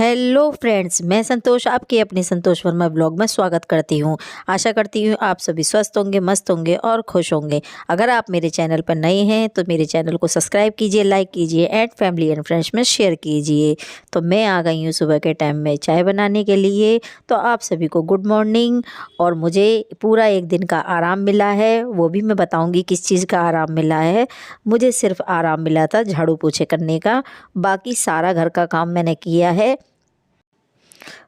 Hello friends, मैं संतोष आपके अपने संतोष वर्मा ब्लॉग में स्वागत करती हूँ। आशा करती हूँ आप सभी स्वस्थ होंगे, मस्त होंगे और खुश होंगे। अगर आप मेरे चैनल पर नए हैं तो मेरे चैनल को सब्सक्राइब कीजिए, लाइक कीजिए एंड फैमिली एंड फ्रेंड्स में शेयर कीजिए। तो मैं आ गई हूँ सुबह के टाइम में चाय बनाने के लिए। तो आप सभी को गुड मॉर्निंग। और मुझे पूरा एक दिन का आराम मिला है, वो भी मैं बताऊँगी किस चीज़ का आराम मिला है। मुझे सिर्फ आराम मिला था झाड़ू पोछे करने का, बाकी सारा घर का काम मैंने किया है।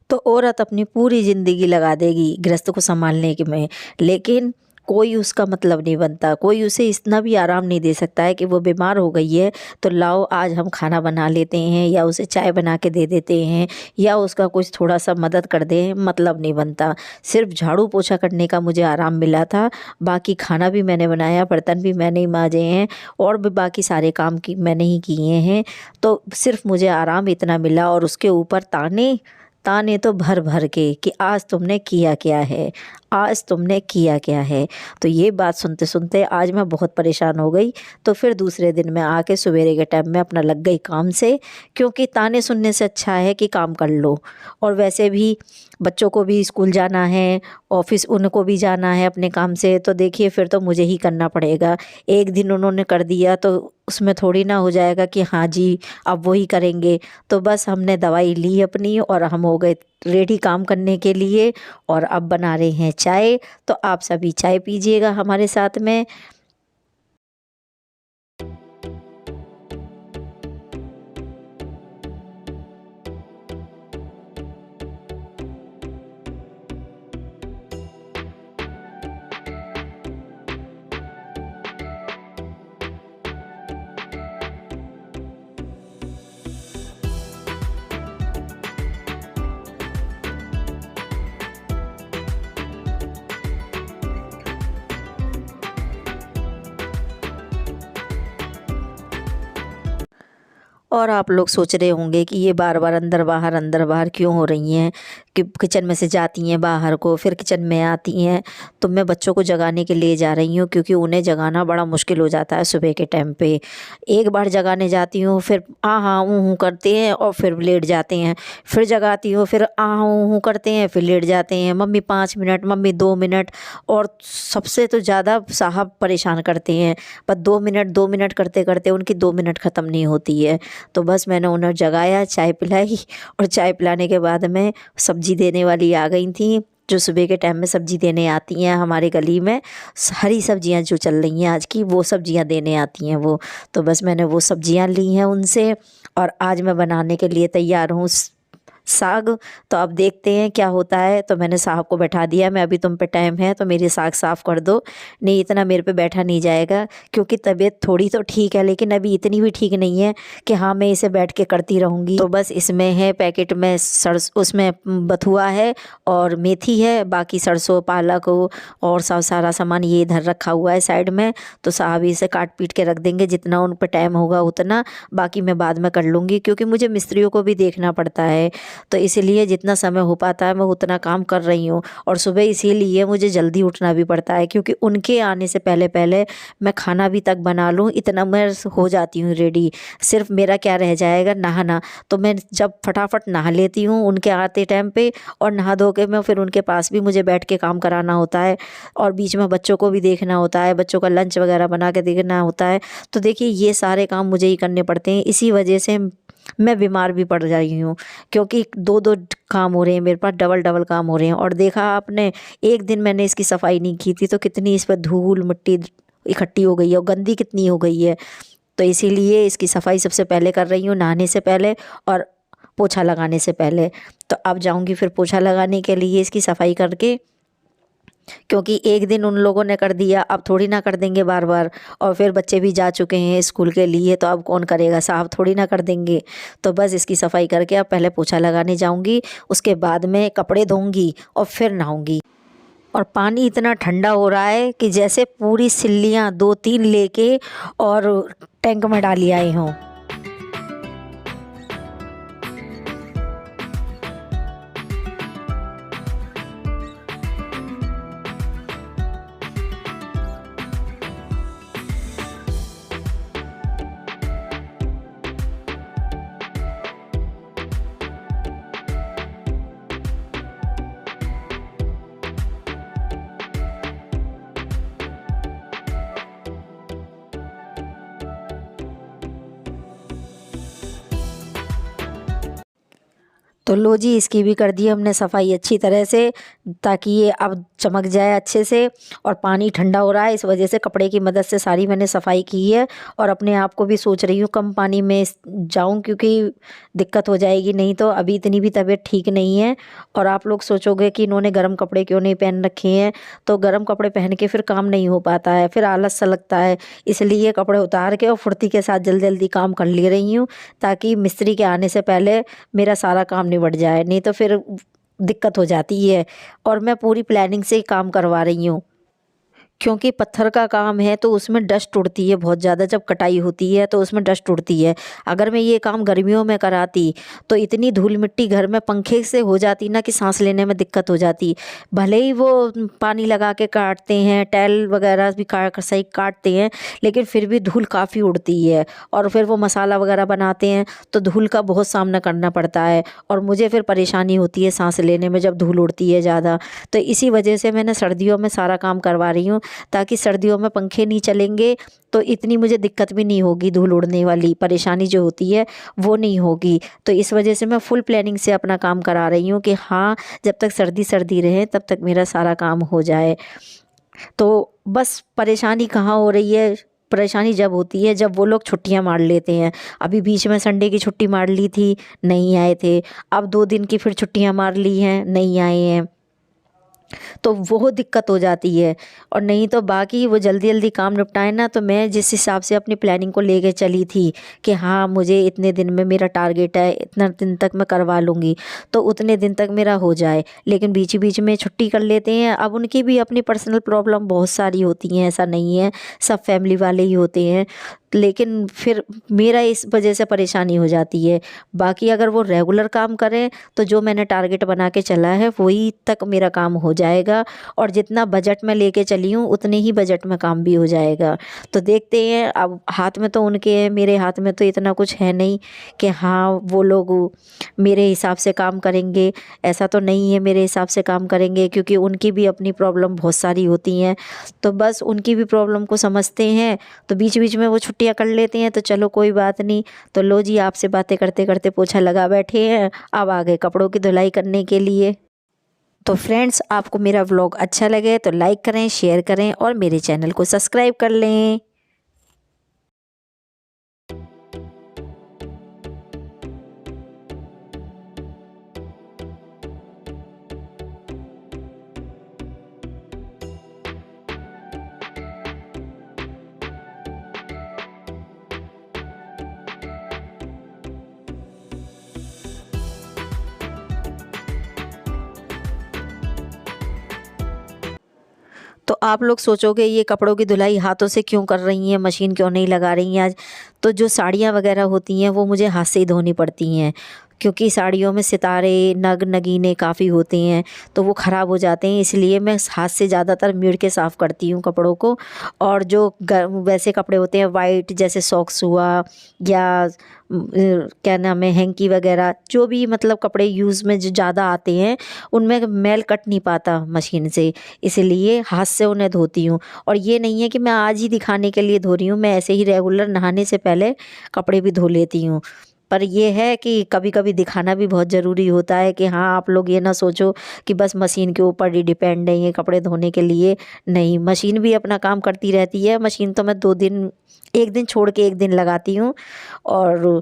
तो औरत अपनी पूरी ज़िंदगी लगा देगी गृहस्थ को संभालने के में, लेकिन कोई उसका मतलब नहीं बनता। कोई उसे इतना भी आराम नहीं दे सकता है कि वो बीमार हो गई है तो लाओ आज हम खाना बना लेते हैं या उसे चाय बना के दे देते हैं या उसका कुछ थोड़ा सा मदद कर दें, मतलब नहीं बनता। सिर्फ झाड़ू पोछा करने का मुझे आराम मिला था। बाकी खाना भी मैंने बनाया, बर्तन भी मैंने ही मांजे हैं और भी बाकी सारे काम की मैंने ही किए हैं। तो सिर्फ मुझे आराम इतना मिला और उसके ऊपर ताने ताने तो भर भर के कि आज तुमने किया क्या है, आज तुमने किया क्या है। तो ये बात सुनते सुनते आज मैं बहुत परेशान हो गई। तो फिर दूसरे दिन मैं आके सवेरे के टाइम में अपना लग गई काम से, क्योंकि ताने सुनने से अच्छा है कि काम कर लो। और वैसे भी बच्चों को भी स्कूल जाना है, ऑफिस उनको भी जाना है अपने काम से, तो देखिए फिर तो मुझे ही करना पड़ेगा। एक दिन उन्होंने कर दिया तो उसमें थोड़ी ना हो जाएगा कि हाँ जी अब वही करेंगे। तो बस हमने दवाई ली अपनी और हम हो गए रेडी काम करने के लिए। और अब बना रहे हैं चाय, तो आप सभी चाय पीजिएगा हमारे साथ में। और आप लोग सोच रहे होंगे कि ये बार बार अंदर बाहर क्यों हो रही हैं, कि किचन में से जाती हैं बाहर को फिर किचन में आती हैं। तो मैं बच्चों को जगाने के लिए जा रही हूँ, क्योंकि उन्हें जगाना बड़ा मुश्किल हो जाता है सुबह के टाइम पे। एक बार जगाने जाती हूँ फिर आ हाँ ऊँ करते हैं और फिर लेट जाते हैं। फिर जगाती हूँ फिर आ हाँ ऊँ करते हैं, फिर लेट जाते हैं। Mummy 5 minute, mummy 2 minute. और सबसे तो ज़्यादा साहब परेशान करते हैं, पर 2 मिनट करते करते उनकी 2 मिनट ख़त्म नहीं होती है। तो बस मैंने उन्हें जगाया, चाय पिलाई और चाय पिलाने के बाद में सब्जी देने वाली आ गई थी, जो सुबह के टाइम में सब्जी देने आती हैं हमारे गली में। हरी सब्जियां जो चल रही हैं आज की, वो सब्जियां देने आती हैं वो। तो बस मैंने वो सब्जियां ली हैं उनसे और आज मैं बनाने के लिए तैयार हूँ साग। तो अब देखते हैं क्या होता है। तो मैंने साहब को बैठा दिया, मैं अभी तुम पे टाइम है तो मेरी साग साफ़ कर दो। नहीं इतना मेरे पे बैठा नहीं जाएगा, क्योंकि तबीयत थोड़ी तो ठीक है लेकिन अभी इतनी भी ठीक नहीं है कि हाँ मैं इसे बैठ के करती रहूँगी। तो बस इसमें है पैकेट में उसमें बथुआ है और मेथी है, बाकी सरसों पालक और सब सारा सामान ये इधर रखा हुआ है साइड में। तो साहब इसे काट पीट के रख देंगे, जितना उन पर टाइम होगा उतना। बाकी मैं बाद में कर लूँगी, क्योंकि मुझे मिस्त्रियों को भी देखना पड़ता है। तो इसीलिए जितना समय हो पाता है मैं उतना काम कर रही हूँ। और सुबह इसीलिए मुझे जल्दी उठना भी पड़ता है, क्योंकि उनके आने से पहले पहले मैं खाना भी तक बना लूँ, इतना मैं हो जाती हूँ रेडी। सिर्फ मेरा क्या रह जाएगा, नहाना। तो मैं जब फटाफट नहा लेती हूँ उनके आते टाइम पे, और नहा धो के मैं फिर उनके पास भी मुझे बैठ के काम कराना होता है। और बीच में बच्चों को भी देखना होता है, बच्चों का लंच वगैरह बना के देखना होता है। तो देखिए ये सारे काम मुझे ही करने पड़ते हैं। इसी वजह से मैं बीमार भी पड़ रही हूँ, क्योंकि दो दो काम हो रहे हैं मेरे पास, डबल डबल काम हो रहे हैं। और देखा आपने, एक दिन मैंने इसकी सफाई नहीं की थी तो कितनी इस पर धूल मिट्टी इकट्ठी हो गई है और गंदी कितनी हो गई है। तो इसीलिए इसकी सफाई सबसे पहले कर रही हूँ, नहाने से पहले और पोछा लगाने से पहले। तो अब जाऊँगी फिर पोछा लगाने के लिए इसकी सफाई करके, क्योंकि एक दिन उन लोगों ने कर दिया, अब थोड़ी ना कर देंगे बार बार। और फिर बच्चे भी जा चुके हैं स्कूल के लिए, तो अब कौन करेगा, साहब थोड़ी ना कर देंगे। तो बस इसकी सफाई करके अब पहले पोछा लगाने जाऊंगी, उसके बाद में कपड़े धोऊंगी और फिर नहाऊंगी। और पानी इतना ठंडा हो रहा है कि जैसे पूरी सिल्लियाँ 2-3 लेके और टैंक में डाली आई हों। तो लो जी, इसकी भी कर दी हमने सफाई अच्छी तरह से, ताकि ये अब चमक जाए अच्छे से। और पानी ठंडा हो रहा है, इस वजह से कपड़े की मदद से सारी मैंने सफाई की है। और अपने आप को भी सोच रही हूँ कम पानी में जाऊँ, क्योंकि दिक्कत हो जाएगी, नहीं तो अभी इतनी भी तबीयत ठीक नहीं है। और आप लोग सोचोगे कि इन्होंने गर्म कपड़े क्यों नहीं पहन रखे हैं, तो गर्म कपड़े पहन के फिर काम नहीं हो पाता है, फिर आलस सा लगता है। इसलिए कपड़े उतार के और फुर्ती के साथ जल्दी जल्दी काम कर ले रही हूँ, ताकि मिस्त्री के आने से पहले मेरा सारा काम निबट जाए, नहीं तो फिर दिक्कत हो जाती है। और मैं पूरी प्लानिंग से ही काम करवा रही हूँ, क्योंकि पत्थर का काम है तो उसमें डस्ट उड़ती है बहुत ज़्यादा। जब कटाई होती है तो उसमें डस्ट उड़ती है। अगर मैं ये काम गर्मियों में कराती तो इतनी धूल मिट्टी घर में पंखे से हो जाती ना कि सांस लेने में दिक्कत हो जाती। भले ही वो पानी लगा के काटते हैं, टाइल वगैरह भी सही काटते हैं, लेकिन फिर भी धूल काफ़ी उड़ती है। और फिर वो मसाला वगैरह बनाते हैं तो धूल का बहुत सामना करना पड़ता है, और मुझे फिर परेशानी होती है सांस लेने में जब धूल उड़ती है ज़्यादा। तो इसी वजह से मैंने सर्दियों में सारा काम करवा रही हूँ, ताकि सर्दियों में पंखे नहीं चलेंगे तो इतनी मुझे दिक्कत भी नहीं होगी, धूल उड़ने वाली परेशानी जो होती है वो नहीं होगी। तो इस वजह से मैं फुल प्लानिंग से अपना काम करा रही हूँ कि हाँ, जब तक सर्दी सर्दी रहे तब तक मेरा सारा काम हो जाए। तो बस परेशानी कहाँ हो रही है, परेशानी जब होती है जब वो लोग छुट्टियां मार लेते हैं। अभी बीच में संडे की छुट्टी मार ली थी, नहीं आए थे। अब 2 दिन की फिर छुट्टियां मार ली हैं, नहीं आए हैं, तो वो दिक्कत हो जाती है। और नहीं तो बाकी वो जल्दी जल्दी काम निपटाए ना, तो मैं जिस हिसाब से अपनी प्लानिंग को लेके चली थी कि हाँ मुझे इतने दिन में मेरा टारगेट है, इतना दिन तक मैं करवा लूँगी, तो उतने दिन तक मेरा हो जाए। लेकिन बीच बीच में छुट्टी कर लेते हैं। अब उनकी भी अपनी पर्सनल प्रॉब्लम बहुत सारी होती हैं, ऐसा नहीं है सब फैमिली वाले ही होते हैं, लेकिन फिर मेरा इस वजह से परेशानी हो जाती है। बाकी अगर वो रेगुलर काम करें तो जो मैंने टारगेट बना के चला है वही तक मेरा काम हो जाएगा, और जितना बजट में लेके चली हूँ उतने ही बजट में काम भी हो जाएगा। तो देखते हैं, अब हाथ में तो उनके है, मेरे हाथ में तो इतना कुछ है नहीं कि हाँ वो लोग मेरे हिसाब से काम करेंगे। ऐसा तो नहीं है मेरे हिसाब से काम करेंगे, क्योंकि उनकी भी अपनी प्रॉब्लम बहुत सारी होती हैं। तो बस उनकी भी प्रॉब्लम को समझते हैं, तो बीच बीच में वो छुट्टियां कर लेते हैं, तो चलो कोई बात नहीं। तो लो जी, आपसे बातें करते करते पोछा लगा बैठे हैं, अब आ गए कपड़ों की धुलाई करने के लिए। तो फ्रेंड्स, आपको मेरा व्लॉग अच्छा लगे तो लाइक करें, शेयर करें और मेरे चैनल को सब्सक्राइब कर लें। तो आप लोग सोचोगे ये कपड़ों की धुलाई हाथों से क्यों कर रही हैं, मशीन क्यों नहीं लगा रही हैं आज। तो जो साड़ियाँ वगैरह होती हैं वो मुझे हाथ से ही धोनी पड़ती हैं, क्योंकि साड़ियों में सितारे नग नगीने काफ़ी होते हैं, तो वो ख़राब हो जाते हैं। इसलिए मैं हाथ से ज़्यादातर मीड़ के साफ़ करती हूँ कपड़ों को। और जो वैसे कपड़े होते हैं वाइट, जैसे सॉक्स हुआ, या क्या नाम है, हैंकी वगैरह, जो भी मतलब कपड़े यूज़ में जो ज़्यादा आते हैं उनमें मैल कट नहीं पाता मशीन से, इसलिए हाथ से उन्हें धोती हूँ। और ये नहीं है कि मैं आज ही दिखाने के लिए धो रही हूँ, मैं ऐसे ही रेगुलर नहाने से पहले कपड़े भी धो लेती हूँ। पर ये है कि कभी कभी दिखाना भी बहुत ज़रूरी होता है कि हाँ, आप लोग ये ना सोचो कि बस मशीन के ऊपर ही डिपेंड है ये कपड़े धोने के लिए। नहीं, मशीन भी अपना काम करती रहती है। मशीन तो मैं 2 दिन, एक दिन छोड़ के एक दिन लगाती हूँ। और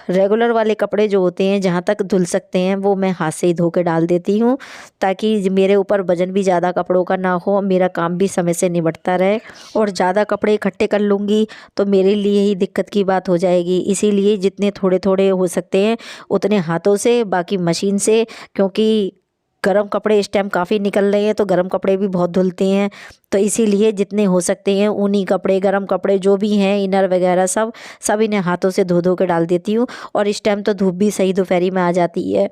रेगुलर वाले कपड़े जो होते हैं जहाँ तक धुल सकते हैं वो मैं हाथ से ही धो के डाल देती हूँ, ताकि मेरे ऊपर वजन भी ज़्यादा कपड़ों का ना हो, मेरा काम भी समय से निबटता रहे। और ज़्यादा कपड़े इकट्ठे कर लूँगी तो मेरे लिए ही दिक्कत की बात हो जाएगी। इसीलिए जितने थोड़े थोड़े हो सकते हैं उतने हाथों से, बाकी मशीन से, क्योंकि गर्म कपड़े इस टाइम काफ़ी निकल रहे हैं तो गर्म कपड़े भी बहुत धुलते हैं। तो इसीलिए जितने हो सकते हैं ऊनी कपड़े, गर्म कपड़े जो भी हैं, इनर वगैरह सब इन्हें हाथों से धो धो के डाल देती हूँ। और इस टाइम तो धूप भी सही दोपहरी में आ जाती है।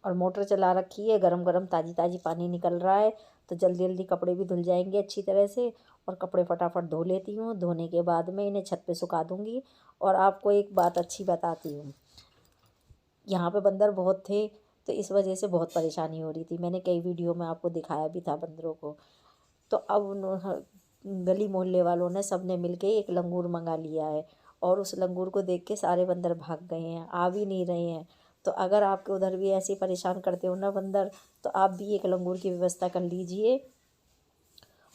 और मोटर चला रखी है, गरम गरम ताज़ी ताज़ी पानी निकल रहा है, तो जल्दी जल्दी कपड़े भी धुल जाएंगे अच्छी तरह से। और कपड़े फटाफट धो लेती हूँ। धोने के बाद में इन्हें छत पे सुखा दूँगी। और आपको एक बात अच्छी बताती हूँ, यहाँ पे बंदर बहुत थे, तो इस वजह से बहुत परेशानी हो रही थी। मैंने कई वीडियो में आपको दिखाया भी था बंदरों को। तो अब गली मोहल्ले वालों ने सब ने मिल के एक लंगूर मंगा लिया है, और उस लंगूर को देख के सारे बंदर भाग गए हैं, आ भी नहीं रहे हैं। तो अगर आपके उधर भी ऐसे परेशान करते हो ना बंदर, तो आप भी एक लंगूर की व्यवस्था कर लीजिए,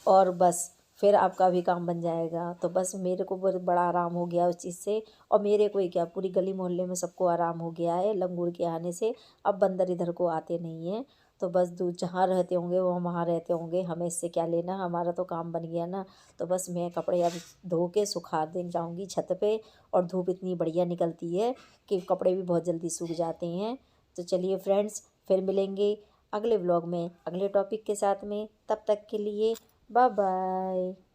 और बस फिर आपका भी काम बन जाएगा। तो बस मेरे को बड़ा आराम हो गया उस चीज़ से, और मेरे को ही क्या, पूरी गली मोहल्ले में सबको आराम हो गया है लंगूर के आने से। अब बंदर इधर को आते नहीं हैं। तो बस दूर जहाँ रहते होंगे वो वहाँ रहते होंगे, हमें इससे क्या लेना, हमारा तो काम बन गया ना। तो बस मैं कपड़े अब धो के सुखा दे जाऊँगी छत पे, और धूप इतनी बढ़िया निकलती है कि कपड़े भी बहुत जल्दी सूख जाते हैं। तो चलिए फ्रेंड्स, फिर मिलेंगे अगले व्लॉग में अगले टॉपिक के साथ में। तब तक के लिए बाय बाय।